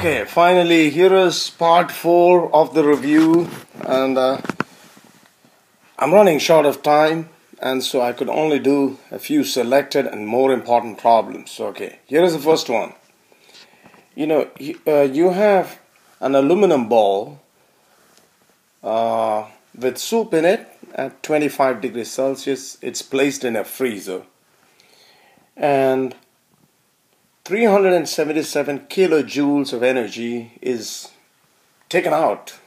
Okay, finally here is part 4 of the review, and I'm running short of time, and so I could only do a few selected and more important problems. Okay, here is the first one. You have an aluminum ball with soup in it at 25 degrees Celsius. It's placed in a freezer, and 377 kilojoules of energy is taken out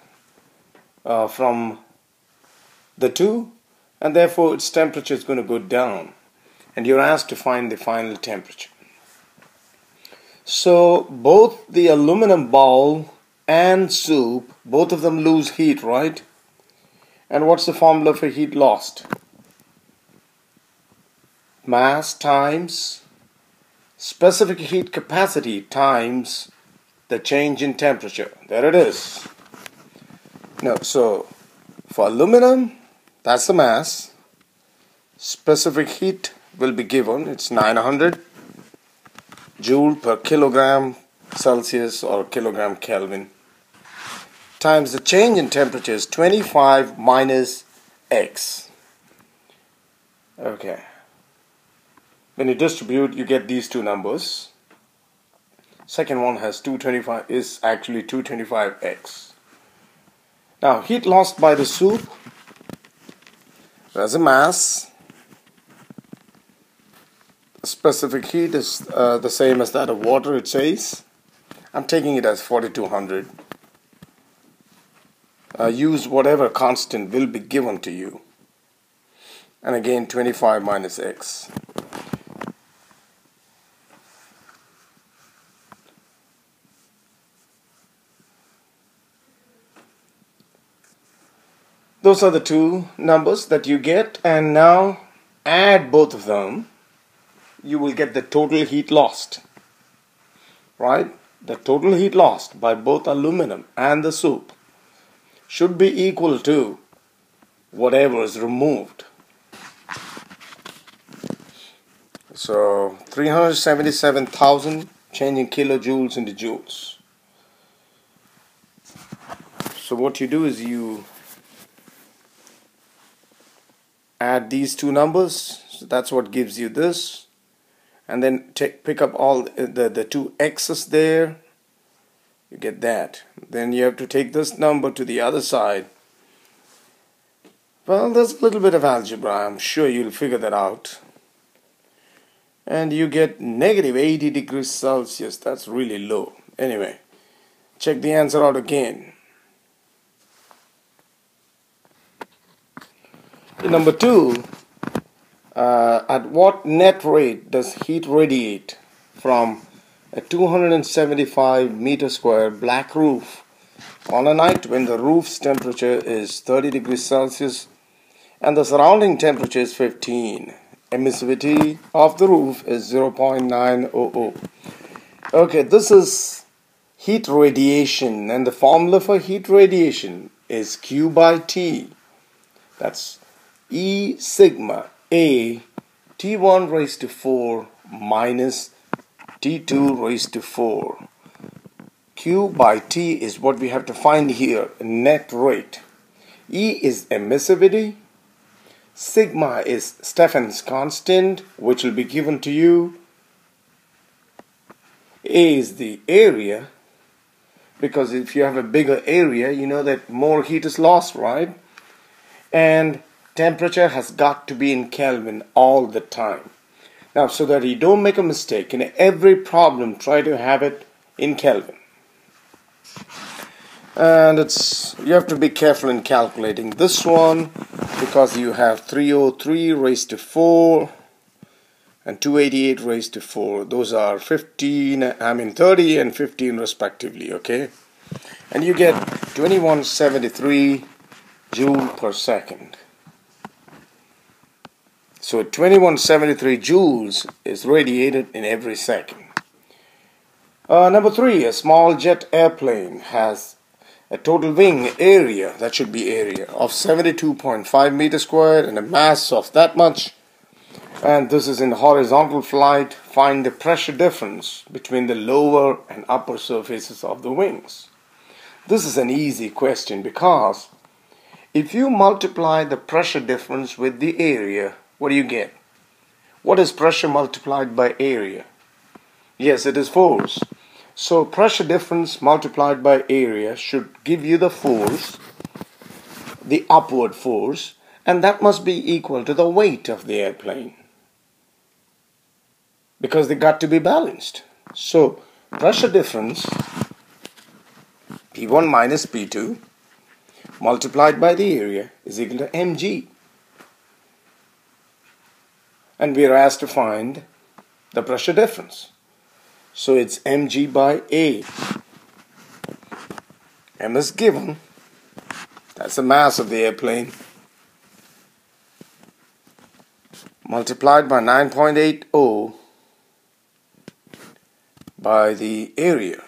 from the two, and therefore its temperature is going to go down, and you're asked to find the final temperature. So both the aluminum ball and soup, both of them lose heat, right? And what's the formula for heat lost? Mass times specific heat capacity times the change in temperature. There it is. Now, so for aluminum, that's the mass. Specific heat will be given. It's 900 joule per kilogram Celsius or kilogram Kelvin, times the change in temperature is 25 minus X. Okay. When you distribute, you get these two numbers. Second one has 225, is actually 225X. Now, heat lost by the soup, there's a mass. Specific heat is the same as that of water, it says. I'm taking it as 4200. Use whatever constant will be given to you. And again, 25 minus X. Those are the two numbers that you get, and now add both of them. You will get the total heat lost, right? The total heat lost by both aluminum and the soup should be equal to whatever is removed. So 377,000 changing kilojoules into joules. So what you do is you add these two numbers, so that's what gives you this, and then pick up all the two x's there, you get that. Then you have to take this number to the other side. Well, there's a little bit of algebra, I'm sure you'll figure that out, and you get negative 80 degrees Celsius. That's really low. Anyway, check the answer out again. Number 2, at what net rate does heat radiate from a 275 meter square black roof on a night when the roof's temperature is 30 degrees Celsius and the surrounding temperature is 15? Emissivity of the roof is 0.900. Okay, this is heat radiation, and the formula for heat radiation is Q by T. That's E sigma A T1 raised to 4 minus T2 raised to 4. Q by T is what we have to find here, net rate. E is emissivity. Sigma is Stefan's constant, which will be given to you. A is the area, because if you have a bigger area, you know that more heat is lost, right? And temperature has got to be in Kelvin all the time. Now, so that you don't make a mistake, in every problem, try to have it in Kelvin. And you have to be careful in calculating this one, because you have 303 raised to 4 and 288 raised to 4. Those are 30 and 15 respectively, okay? And you get 2173 joule per second. So 2173 joules is radiated in every second. Number 3, a small jet airplane has a total wing area, that should be area, of 72.5 meters squared and a mass of that much. And this is in horizontal flight. Find the pressure difference between the lower and upper surfaces of the wings. This is an easy question because if you multiply the pressure difference with the area, what do you get? What is pressure multiplied by area? Yes, it is force. So pressure difference multiplied by area should give you the force, the upward force, and that must be equal to the weight of the airplane, because they got to be balanced. So pressure difference P1 minus P2 multiplied by the area is equal to mg. And we are asked to find the pressure difference. So it's mg by A. M is given. That's the mass of the airplane. Multiplied by 9.80 by the area.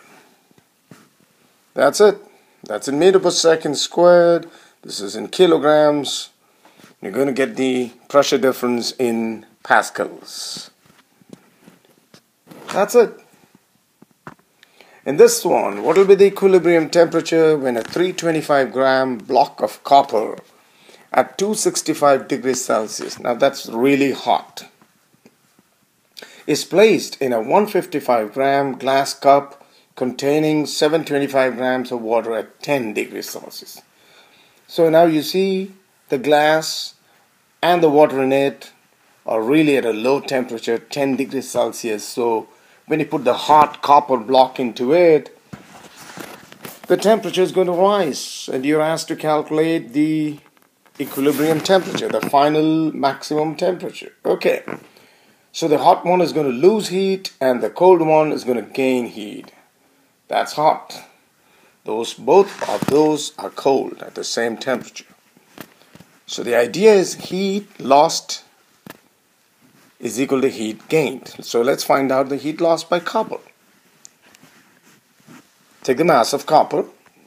That's it. That's in meter per second squared. This is in kilograms. You're going to get the pressure difference in pascals. That's it. In this one, what will be the equilibrium temperature when a 325 gram block of copper at 265 degrees Celsius, now that's really hot, is placed in a 155 gram glass cup containing 725 grams of water at 10 degrees Celsius. So now you see the glass and the water in it are really at a low temperature, 10 degrees Celsius. So when you put the hot copper block into it, the temperature is going to rise, and you're asked to calculate the equilibrium temperature, the final maximum temperature. Okay, so the hot one is going to lose heat and the cold one is going to gain heat. That's hot. Both of those are cold at the same temperature. So the idea is heat lost is equal to heat gained. So let's find out the heat lost by copper. Take the mass of copper,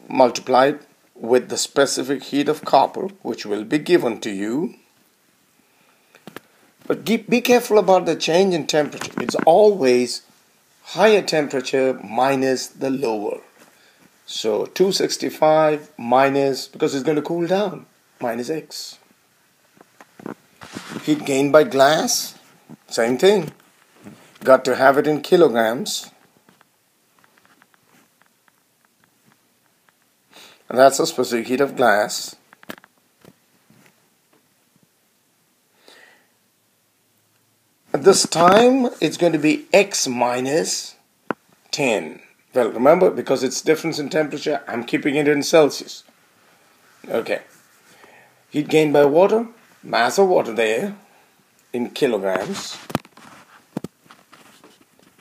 multiply it with the specific heat of copper, which will be given to you. But be careful about the change in temperature. It's always higher temperature minus the lower. So 265 minus, because it's going to cool down, minus X. Heat gained by glass, same thing. Got to have it in kilograms. And that's the specific heat of glass. At this time, it's going to be X minus 10. Well, remember, because it's difference in temperature, I'm keeping it in Celsius. Okay. Heat gained by water, mass of water there in kilograms.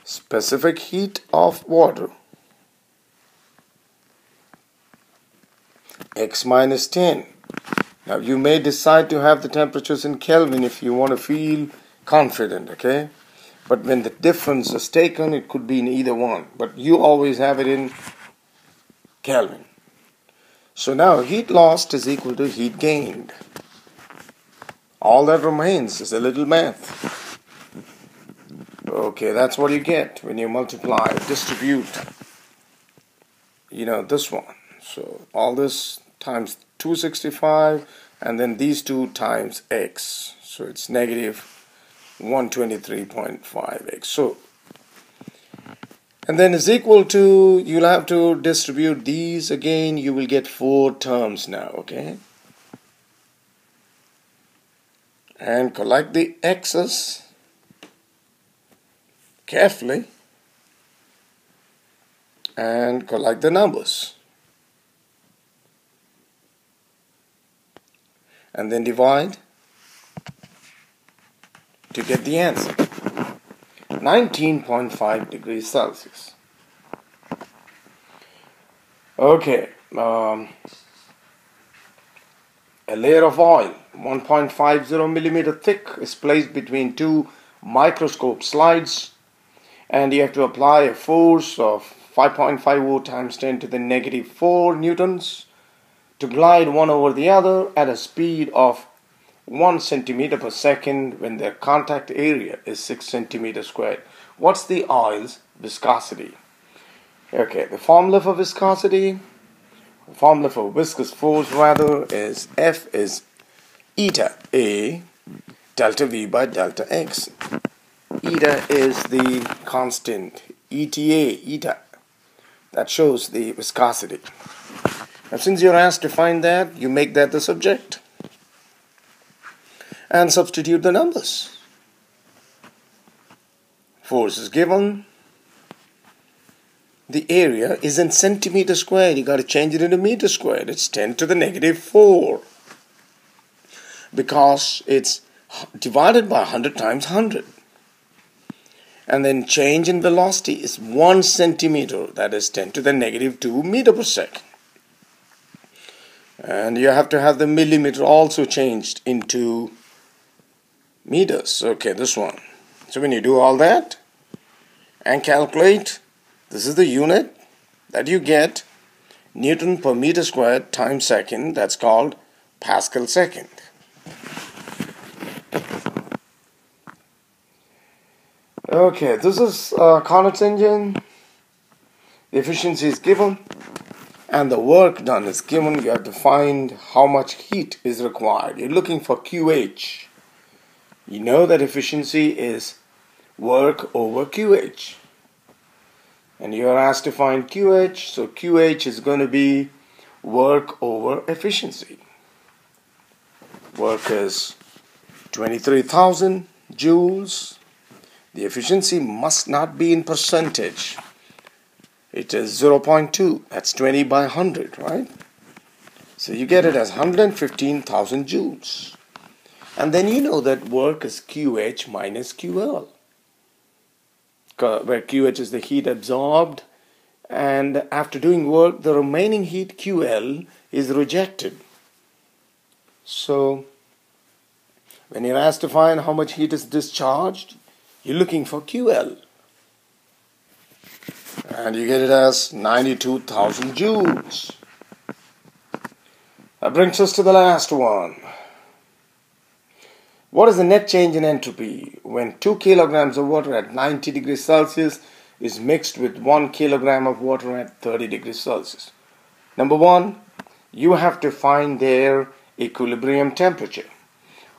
Specific heat of water, X minus 10. Now you may decide to have the temperatures in Kelvin if you want to feel confident, okay? But when the difference is taken, it could be in either one. But you always have it in Kelvin. So now heat lost is equal to heat gained. All that remains is a little math. Okay, that's what you get when you multiply, distribute, this one. So all this times 265 and then these two times X. So it's negative 123.5x. So, and then is equal to, you'll have to distribute these again. You will get 4 terms now, okay? And collect the x's carefully and collect the numbers. And then divide to get the answer. 19.5 degrees Celsius. Okay, a layer of oil 1.50 millimeter thick is placed between 2 microscope slides, and you have to apply a force of 5.50 times 10 to the negative 4 newtons to glide one over the other at a speed of 1 centimeter per second when their contact area is 6 centimeters squared. What's the oil's viscosity? Okay, the formula for viscosity, the formula for viscous force rather, is F is eta A delta V by delta X. Eta is the constant, eta, that shows the viscosity. Now since you're asked to find that, you make that the subject and substitute the numbers. Force is given. The area is in centimeter squared. You got to change it into meter squared. It's 10 to the negative 4 because it's divided by 100 times 100. And then change in velocity is 1 centimeter. That is 10 to the negative 2 meter per second. And you have to have the millimeter also changed into meters. Okay, this one. So when you do all that and calculate, this is the unit that you get, Newton per meter squared times second. That's called Pascal second. Okay, this is Carnot Engine. The efficiency is given and the work done is given. You have to find how much heat is required. You're looking for QH. You know that efficiency is work over QH. And you're asked to find QH, so QH is going to be work over efficiency. Work is 23,000 joules. The efficiency must not be in percentage. It is 0.2. That's 20 by 100, right? So you get it as 115,000 joules. And then you know that work is QH minus QL, where QH is the heat absorbed, and after doing work, the remaining heat QL is rejected. So when you're asked to find how much heat is discharged, you're looking for QL. And you get it as 92,000 joules. That brings us to the last one. What is the net change in entropy when 2 kilograms of water at 90 degrees Celsius is mixed with 1 kilogram of water at 30 degrees Celsius? Number one, you have to find their equilibrium temperature.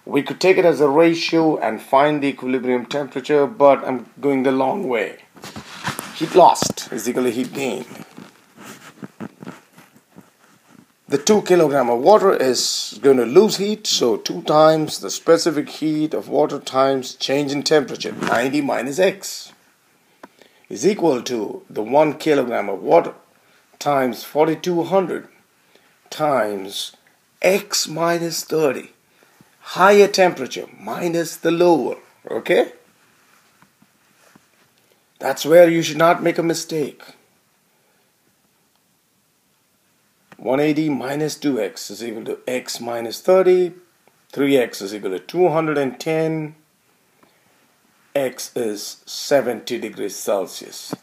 We could take it as a ratio and find the equilibrium temperature, but I'm going the long way. Heat lost is equal to heat gained. The 2 kilogram of water is going to lose heat, so 2 times the specific heat of water times change in temperature, 90 minus X, is equal to the 1 kilogram of water times 4200 times X minus 30. Higher temperature minus the lower, okay? That's where you should not make a mistake. 180 minus 2x is equal to x minus 30. 3x is equal to 210. X is 70 degrees Celsius.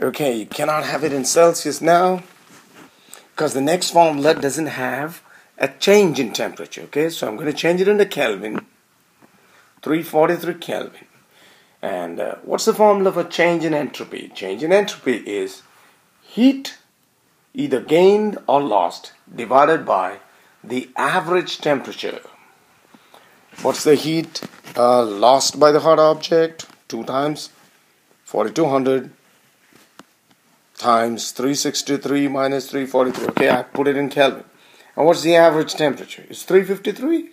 Okay, you cannot have it in Celsius now because the next formula doesn't have a change in temperature. Okay, so I'm going to change it into Kelvin. 343 Kelvin. And what's the formula for change in entropy? Change in entropy is heat either gained or lost divided by the average temperature. What's the heat lost by the hot object? 2 times 4200 times 363 minus 343. Okay, I put it in Kelvin. And what's the average temperature? It's 353.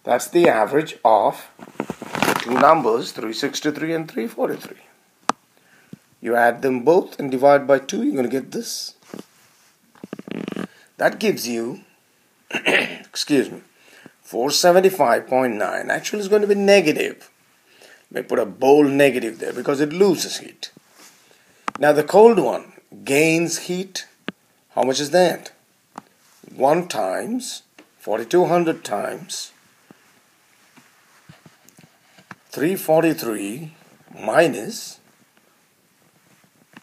That's the average of the two numbers, 363 and 343. You add them both and divide by 2, you're going to get this. That gives you, excuse me, 475.9. Actually, it's going to be negative. May put a bold negative there because it loses heat. Now the cold one gains heat. How much is that? 1 times 4200 times 343 minus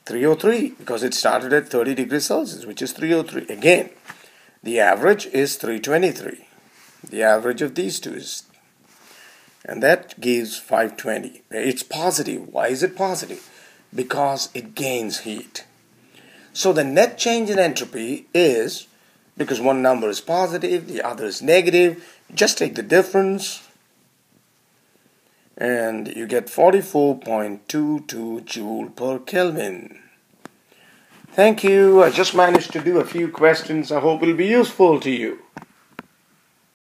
303 because it started at 30 degrees Celsius, which is 303. Again, the average is 323. The average of these two is, and that gives 520. It's positive. Why is it positive? Because it gains heat. So the net change in entropy is, because one number is positive, the other is negative, just take the difference and you get 44.22 joule per Kelvin. Thank you. I just managed to do a few questions. I hope it will be useful to you.